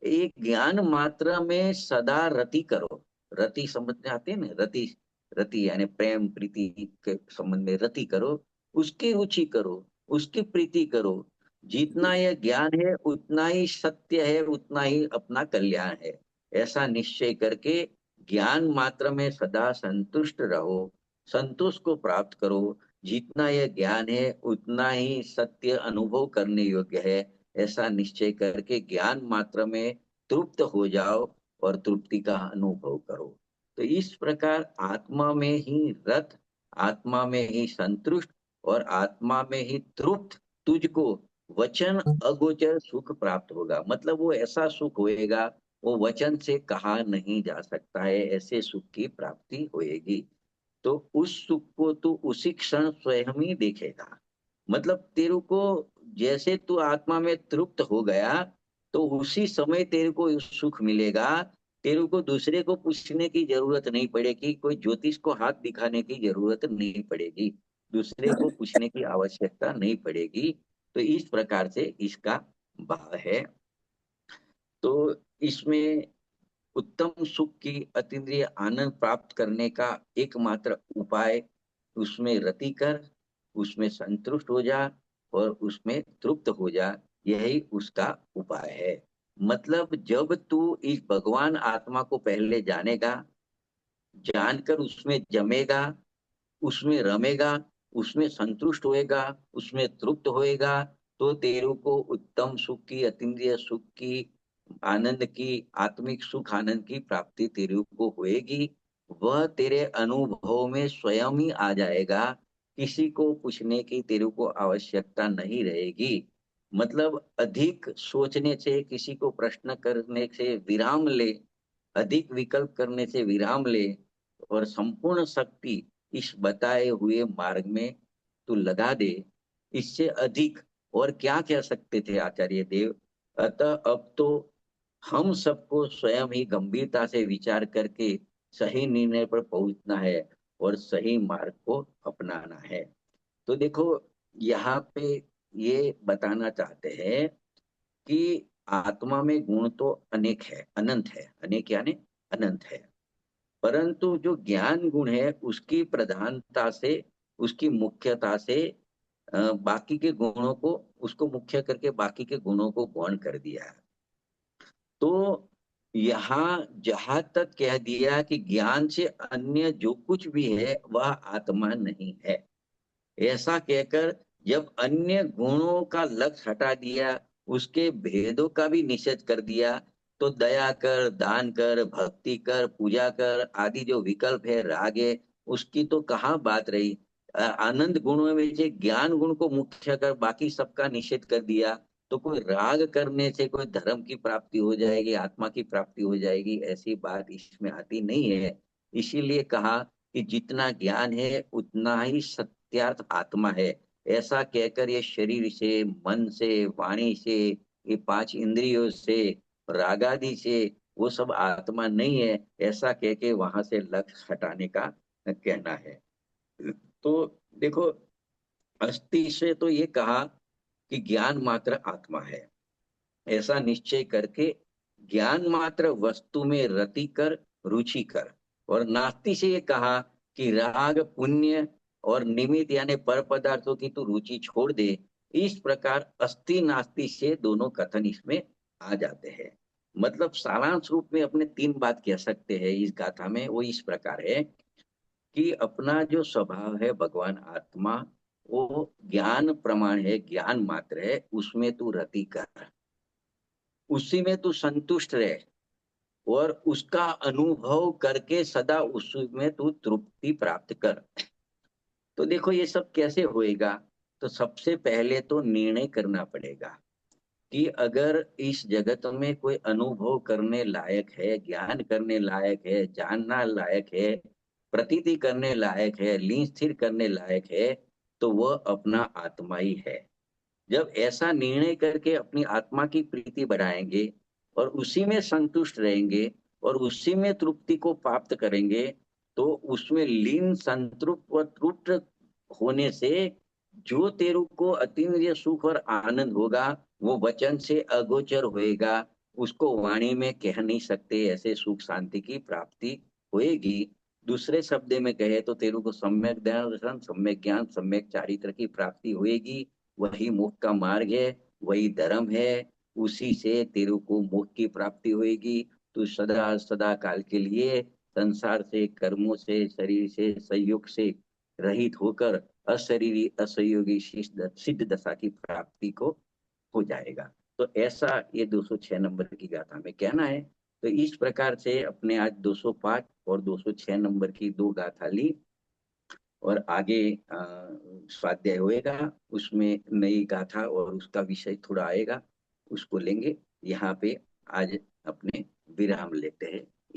एक ज्ञान मात्र में सदा रति करो। रति समझ में आती है ना, रति, रति यानी प्रेम प्रीति के संबंध में रति करो, उसकी रुचि करो, उसकी प्रीति करो। जितना यह ज्ञान है उतना ही सत्य है, उतना ही अपना कल्याण है। ऐसा निश्चय करके ज्ञान मात्र में सदा संतुष्ट रहो, संतोष को प्राप्त करो। जितना यह ज्ञान है उतना ही सत्य अनुभव करने योग्य है, ऐसा निश्चय करके ज्ञान मात्र में तृप्त हो जाओ और तृप्ति का अनुभव करो। तो इस प्रकार आत्मा में ही रत, आत्मा में ही संतुष्ट और आत्मा में ही तृप्त तुझको वचन अगोचर सुख प्राप्त होगा। मतलब वो ऐसा सुख होएगा, वो वचन से कहा नहीं जा सकता है, ऐसे सुख की प्राप्ति होएगी। तो उस सुख को तू उसी क्षण स्वयं ही देखेगा। मतलब तेरे को जैसे तू आत्मा में तृप्त हो गया, तो उसी समय तेरे को सुख मिलेगा। तेरे को दूसरे को पूछने की जरूरत नहीं पड़ेगी, कोई ज्योतिष को हाथ दिखाने की जरूरत नहीं पड़ेगी, दूसरे को पूछने की आवश्यकता नहीं पड़ेगी। तो इस प्रकार से इसका भाव है। तो इसमें उत्तम सुख की अतीन्द्रिय आनंद प्राप्त करने का एकमात्र उपाय, उसमें रति कर, उसमें संतुष्ट हो जा और उसमें तृप्त हो जा, यही उसका उपाय है। मतलब जब तू इस भगवान आत्मा को पहले जानेगा, जानकर उसमें जमेगा, उसमें रमेगा, उसमें संतुष्ट होएगा, उसमें तृप्त होएगा, तो तेरे को उत्तम सुख की, अतीन्द्रिय सुख की, आनंद की, आत्मिक सुख आनंद की प्राप्ति तेरे को होएगी। वह तेरे अनुभव में स्वयं ही आ जाएगा, किसी को पूछने की तेरे को आवश्यकता नहीं रहेगी। मतलब अधिक सोचने से, किसी को प्रश्न करने से विराम ले, अधिक विकल्प करने से विराम ले, और संपूर्ण शक्ति इस बताए हुए मार्ग में तू लगा दे। इससे अधिक और क्या कह सकते थे आचार्य देव। अतः अब तो हम सबको स्वयं ही गंभीरता से विचार करके सही निर्णय पर पहुंचना है और सही मार्ग को अपनाना है। तो देखो, यहाँ पे ये बताना चाहते हैं कि आत्मा में गुण तो अनेक है, अनंत है, अनेक यानी अनंत है, परंतु जो ज्ञान गुण है उसकी प्रधानता से, उसकी मुख्यता से बाकी के गुणों को, उसको मुख्य करके बाकी के गुणों को गौण कर दिया है। तो यहाँ जहां तक कह दिया कि ज्ञान से अन्य जो कुछ भी है वह आत्मा नहीं है, ऐसा कहकर जब अन्य गुणों का लक्ष्य हटा दिया, उसके भेदों का भी निषेध कर दिया, तो दया कर, दान कर, भक्ति कर, पूजा कर आदि जो विकल्प है, राग है, उसकी तो कहाँ बात रही। आनंद गुणों में से ज्ञान गुण को मुख्य कर बाकी सबका निषेध कर दिया, तो कोई राग करने से कोई धर्म की प्राप्ति हो जाएगी, आत्मा की प्राप्ति हो जाएगी, ऐसी बात इसमें आती नहीं है। इसीलिए कहा कि जितना ज्ञान है उतना ही सत्यार्थ आत्मा है। ऐसा कहकर ये शरीर से, मन से, वाणी से, ये पांच इंद्रियों से, रागादि से वो सब आत्मा नहीं है, ऐसा कह के वहां से लक्ष्य हटाने का कहना है। तो देखो, अस्थि से तो ये कहा कि ज्ञान मात्र आत्मा है, ऐसा निश्चय करके ज्ञान मात्र वस्तु में रति कर, रुचि कर। और नास्ति से ये कहा कि राग, पुण्य और निमित्त यानी पर पदार्थों की तो रुचि छोड़ दे। इस प्रकार अस्ति नास्ति से दोनों कथन इसमें आ जाते हैं। मतलब सारांश रूप में अपने तीन बात कह सकते हैं इस गाथा में, वो इस प्रकार है कि अपना जो स्वभाव है भगवान आत्मा, वो ज्ञान प्रमाण है, ज्ञान मात्र है, उसमें तू रति कर, उसी में तू संतुष्ट रहे और उसका अनुभव करके सदा उसमें तू तृप्ति प्राप्त कर। तो देखो ये सब कैसे होएगा। तो सबसे पहले तो निर्णय करना पड़ेगा कि अगर इस जगत में कोई अनुभव करने लायक है, ज्ञान करने लायक है, जानना लायक है, प्रतीति करने लायक है, लीन स्थिर करने लायक है, तो वह अपना आत्मा ही है। जब ऐसा निर्णय करके अपनी आत्मा की प्रीति बढ़ाएंगे और उसी में संतुष्ट रहेंगे और उसी में तृप्ति को प्राप्त करेंगे, तो उसमें लीन, संतृप्त व तृप्त होने से जो तेरू को अतीन्द्रिय सुख और आनंद होगा, वो वचन से अगोचर होएगा, उसको वाणी में कह नहीं सकते, ऐसे सुख शांति की प्राप्ति होएगी। दूसरे शब्द में कहे तो तेरू को सम्यक दर्शन, सम्यक ज्ञान, सम्यक चारित्र की प्राप्ति होएगी। वही मोक्ष का मार्ग है, वही धर्म है, उसी से तेरे को मोक्ष की प्राप्ति होगी। तो सदा सदा काल के लिए संसार से, कर्मों से, शरीर से, संयोग से रहित होकर अशरीरी, असहयोगी सिद्ध सिद्ध दशा की प्राप्ति को हो जाएगा। तो ऐसा ये 206 नंबर की गाथा में कहना है। तो इस प्रकार से अपने आज 205 और 206 नंबर की दो गाथा ली, और आगे स्वाध्याय होएगा, उसमें नई गाथा और उसका विषय थोड़ा आएगा, उसको लेंगे। यहाँ पे आज अपने विराम लेते हैं।